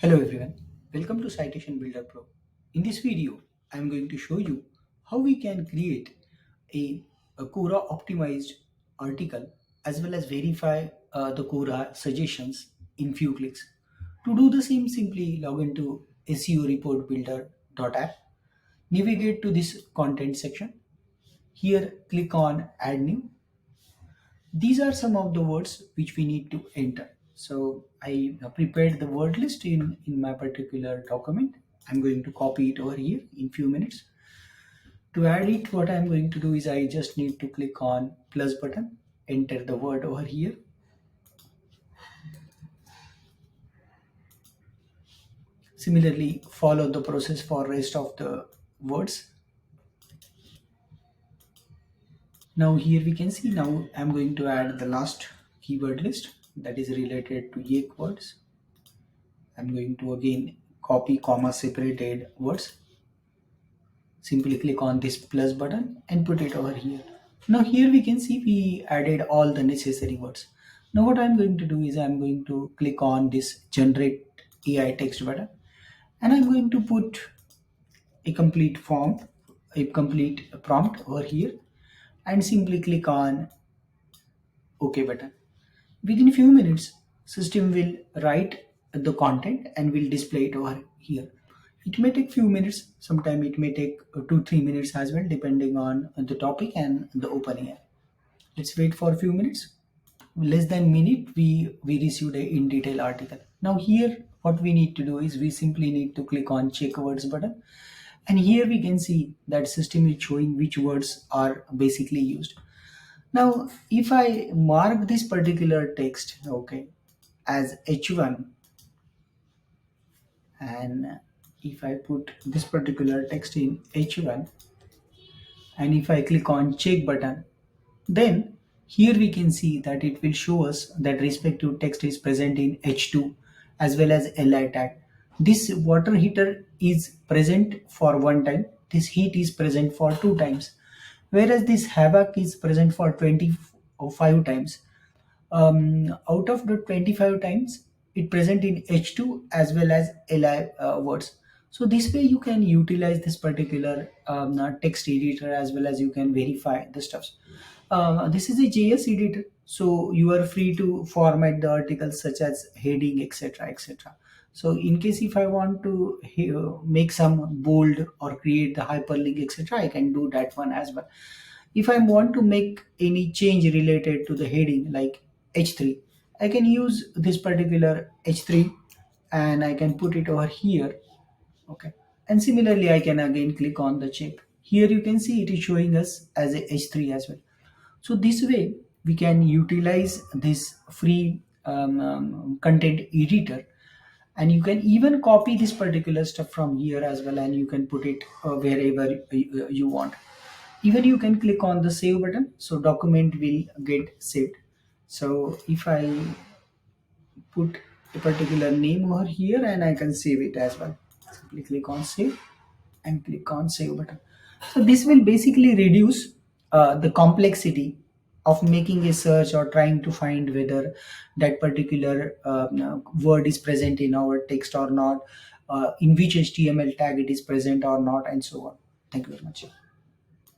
Hello everyone, welcome to Citation Builder Pro. In this video, I am going to show you how we can create a Cora optimized article as well as verify the Cora suggestions in few clicks. To do the same, simply log into seoreportbuilder.app, navigate to this content section. Here, click on Add New. These are some of the words which we need to enter. So I prepared the word list in my particular document. I'm going to copy it over here in few minutes. To add it, what I'm going to do is I just need to click on plus button, enter the word over here. Similarly, follow the process for rest of the words. Now here we can see now I'm going to add the last keyword list that is related to yak words. I'm going to again copy comma separated words. Simply click on this plus button and put it over here. Now here we can see we added all the necessary words. Now what I'm going to do is I'm going to click on this generate AI text button and I'm going to put a complete form, a complete prompt over here and simply click on OK button. Within a few minutes, system will write the content and will display it over here. It may take few minutes, sometime it may take 2-3 minutes as well, depending on the topic and the opening. Let's wait for a few minutes. Less than minute, we received a in detail article. Now here, what we need to do is we simply need to click on check words button. And here we can see that system is showing which words are basically used. Now, if I mark this particular text, okay, as H1, and if I put this particular text in H1, and if I click on check button, then here we can see that it will show us that respective text is present in H2 as well as Li tag. This water heater is present for one time. This heat is present for two times. Whereas this hvac is present for 25 times. Out of the 25 times, it present in H2 as well as Li words. So this way you can utilize this particular text editor as well as you can verify the stuffs. This is a JS editor, so you are free to format the articles such as heading, etc., etc. So in case if I want to make some bold or create the hyperlink, etc., I can do that one as well. If I want to make any change related to the heading like H3, I can use this particular H3 and I can put it over here. Okay. And similarly, I can again click on the check. Here you can see it is showing us as a H3 as well. So this way we can utilize this free content editor, and you can even copy this particular stuff from here as well, and you can put it wherever you want. Even you can click on the save button, so document will get saved. So if I put a particular name over here and I can save it as well, simply click on save and click on save button. So this will basically reduce the complexity of making a search or trying to find whether that particular word is present in our text or not, in which HTML tag it is present or not, and so on. Thank you very much.